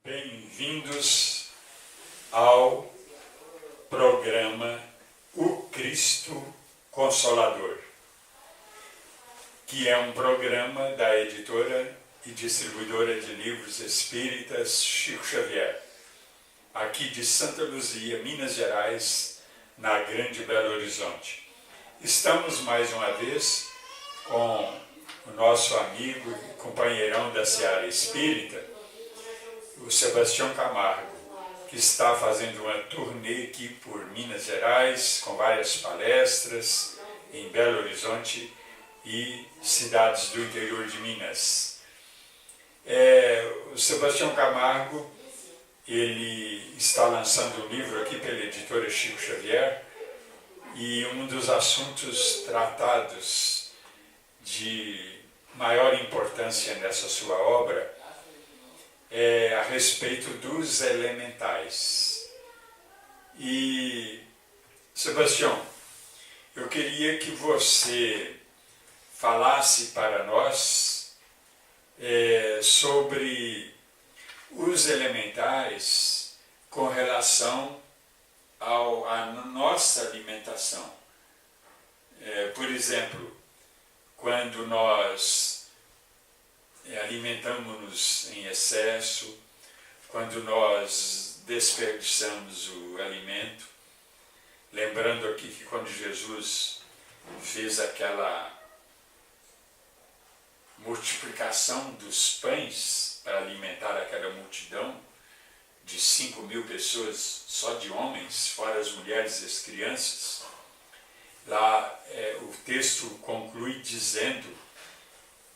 Bem-vindos ao programa O Cristo Consolador, que é um programa da editora e distribuidora de livros espíritas Chico Xavier, aqui de Santa Luzia, Minas Gerais, na Grande Belo Horizonte. Estamos mais uma vez com o nosso amigo e companheirão da Seara Espírita, o Sebastião Camargo, que está fazendo uma turnê aqui por Minas Gerais, com várias palestras em Belo Horizonte e cidades do interior de Minas. O Sebastião Camargo, ele está lançando um livro aqui pela editora Chico Xavier, e um dos assuntos tratados de maior importância nessa sua obra é a respeito dos elementais. E, Sebastião, eu queria que você falasse para nós sobre os elementais com relação à nossa alimentação. Por exemplo, quando nós alimentamos-nos em excesso, quando nós desperdiçamos o alimento, lembrando aqui que quando Jesus fez aquela multiplicação dos pães para alimentar aquela multidão de 5.000 pessoas, só de homens, fora as mulheres e as crianças, lá o texto conclui dizendo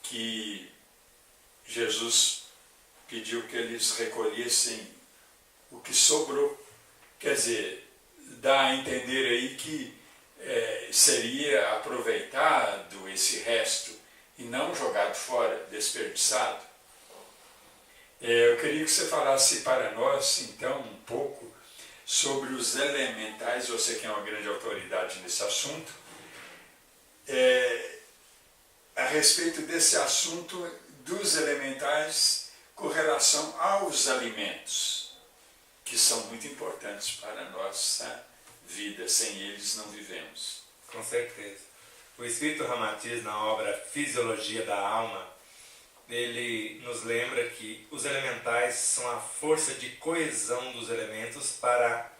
que Jesus pediu que eles recolhessem o que sobrou. Quer dizer, dá a entender aí que seria aproveitado esse resto e não jogado fora, desperdiçado. Eu queria que você falasse para nós, então, um pouco sobre os elementais, você que é uma grande autoridade nesse assunto, a respeito desse assunto dos elementais com relação aos alimentos, que são muito importantes para a nossa vida. Sem eles não vivemos. Com certeza. O Espírito Ramatiz, na obra Fisiologia da Alma, ele nos lembra que os elementais são a força de coesão dos elementos para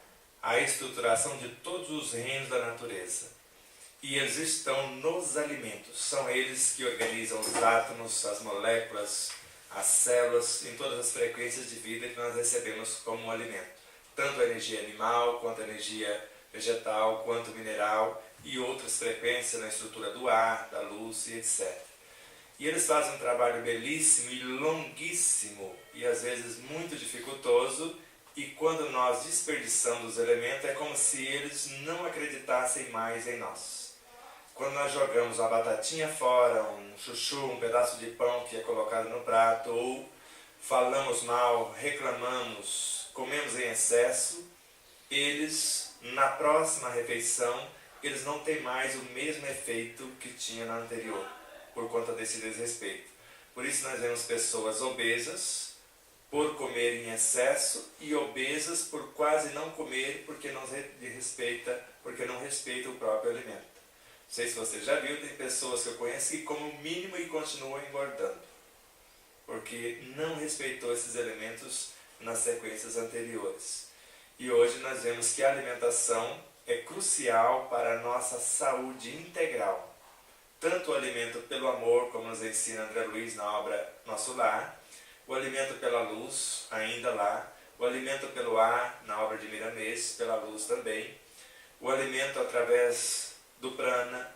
a estruturação de todos os reinos da natureza. E eles estão nos alimentos. São eles que organizam os átomos, as moléculas, as células, em todas as frequências de vida que nós recebemos como alimento. Tanto a energia animal, quanto a energia vegetal, quanto mineral e outras frequências na estrutura do ar, da luz e etc. E eles fazem um trabalho belíssimo e longuíssimo e às vezes muito dificultoso, e quando nós desperdiçamos os elementos é como se eles não acreditassem mais em nós. Quando nós jogamos uma batatinha fora, um chuchu, um pedaço de pão que é colocado no prato, ou falamos mal, reclamamos, comemos em excesso, eles, na próxima refeição, eles não têm mais o mesmo efeito que tinha na anterior, por conta desse desrespeito. Por isso nós vemos pessoas obesas por comer em excesso e obesas por quase não comer porque não respeita o próprio alimento. Não sei se você já viu, tem pessoas que eu conheço que comem o mínimo e continuam engordando, porque não respeitou esses elementos nas sequências anteriores. E hoje nós vemos que a alimentação é crucial para a nossa saúde integral. Tanto o alimento pelo amor, como nos ensina André Luiz na obra Nosso Lar, o alimento pela luz, ainda lá, o alimento pelo ar, na obra de Miramês, pela luz também, o alimento através do prana,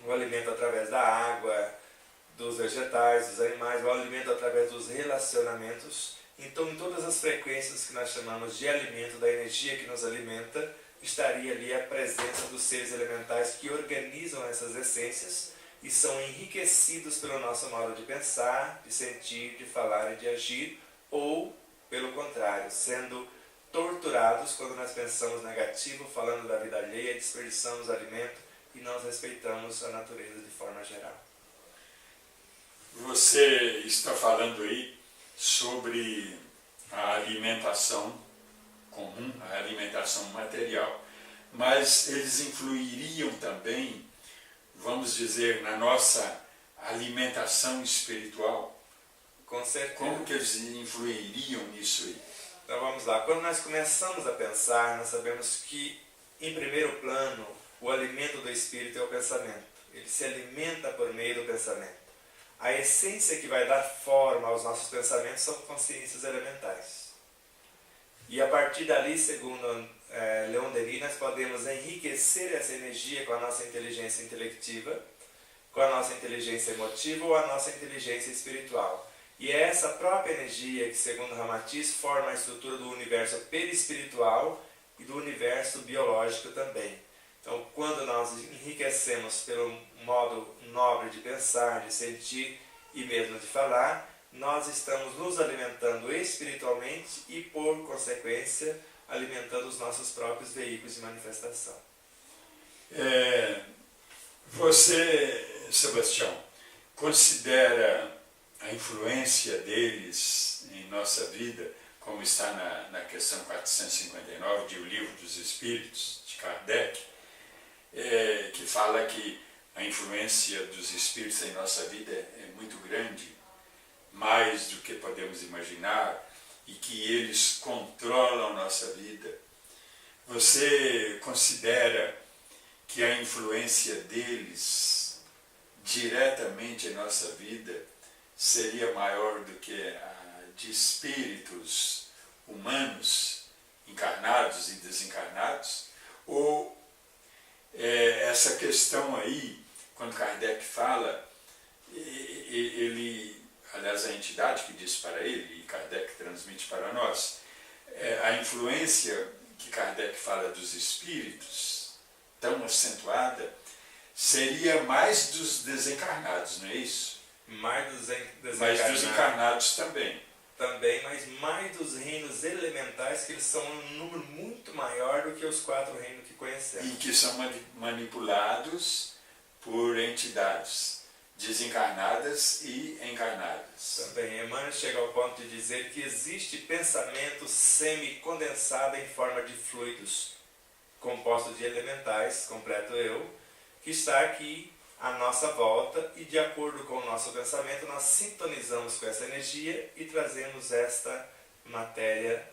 o alimento através da água, dos vegetais, dos animais, o alimento através dos relacionamentos. Então, em todas as frequências que nós chamamos de alimento, da energia que nos alimenta, estaria ali a presença dos seres elementais que organizam essas essências e são enriquecidos pelo nosso modo de pensar, de sentir, de falar e de agir, ou, pelo contrário, sendo torturados quando nós pensamos negativo, falando da vida alheia, desperdiçamos alimento e nós respeitamos a natureza de forma geral. Você está falando aí sobre a alimentação comum, a alimentação material. Mas eles influiriam também, vamos dizer, na nossa alimentação espiritual. Com certeza. Como que eles influiriam nisso aí? Então vamos lá. Quando nós começamos a pensar, nós sabemos que, em primeiro plano, o alimento do espírito é o pensamento. Ele se alimenta por meio do pensamento. A essência que vai dar forma aos nossos pensamentos são consciências elementais. E a partir dali, segundo Leon Denis, nós podemos enriquecer essa energia com a nossa inteligência intelectiva, com a nossa inteligência emotiva ou a nossa inteligência espiritual. E é essa própria energia que, segundo Ramatiz, forma a estrutura do universo perispiritual e do universo biológico também. Então, quando nós enriquecemos pelo modo nobre de pensar, de sentir e mesmo de falar, nós estamos nos alimentando espiritualmente e, por consequência, alimentando os nossos próprios veículos de manifestação. Você, Sebastião, considera a influência deles em nossa vida, como está na questão 459 de O Livro dos Espíritos, de Kardec, que fala que a influência dos espíritos em nossa vida é muito grande, mais do que podemos imaginar, e que eles controlam nossa vida. Você considera que a influência deles diretamente em nossa vida seria maior do que a de espíritos humanos, encarnados e desencarnados? Ou essa questão aí, quando Kardec fala, aliás, a entidade que diz para ele, e Kardec transmite para nós, a influência que Kardec fala dos espíritos, tão acentuada, seria mais dos desencarnados, não é isso? Mais dos desencarnados. Mas dos encarnados também. Também, mas mais dos reinos elementais, que eles são um número muito maior do que os 4 reinos que conhecemos. E que são manipulados por entidades desencarnadas e encarnadas. Também, Emmanuel chega ao ponto de dizer que existe pensamento semi-condensado em forma de fluidos, composto de elementais, completo eu, que está aqui à nossa volta, e de acordo com o nosso pensamento nós sintonizamos com essa energia e trazemos esta matéria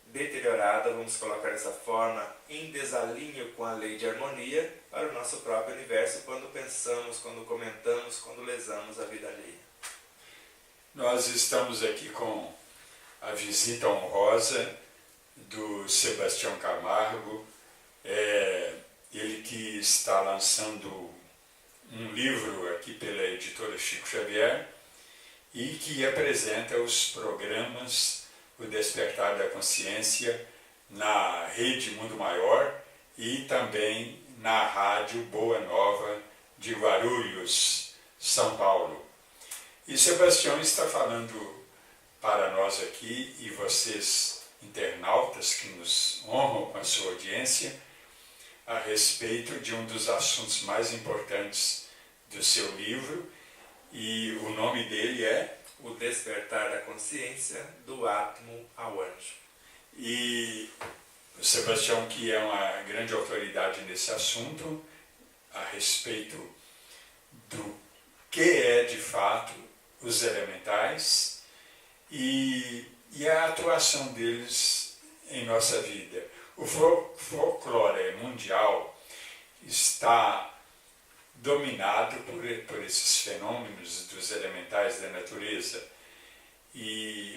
deteriorada, vamos colocar dessa forma, em desalinho com a lei de harmonia para o nosso próprio universo, quando pensamos, quando comentamos, quando lesamos a vida alheia. Nós estamos aqui com a visita honrosa do Sebastião Camargo, ele que está lançando um livro aqui pela editora Chico Xavier e que apresenta os programas O Despertar da Consciência na Rede Mundo Maior e também na Rádio Boa Nova de Guarulhos, São Paulo. E Sebastião está falando para nós aqui, e vocês internautas que nos honram com a sua audiência, a respeito de um dos assuntos mais importantes do seu livro, e o nome dele é O Despertar da Consciência, do Átomo ao Anjo. E o Sebastião, que é uma grande autoridade nesse assunto, a respeito do que é de fato os elementais e a atuação deles em nossa vida. O folclore mundial está dominado por esses fenômenos dos elementais da natureza,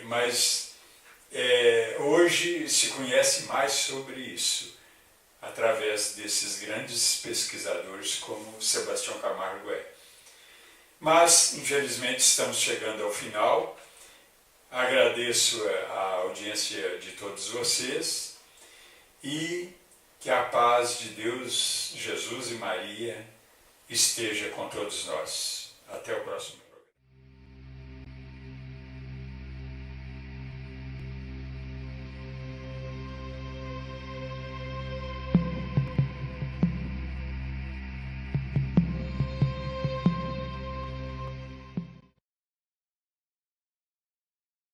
mas hoje se conhece mais sobre isso através desses grandes pesquisadores como Sebastião Camargo é. Mas, infelizmente, estamos chegando ao final. Agradeço a audiência de todos vocês e que a paz de Deus, Jesus e Maria esteja com todos nós. Até o próximo.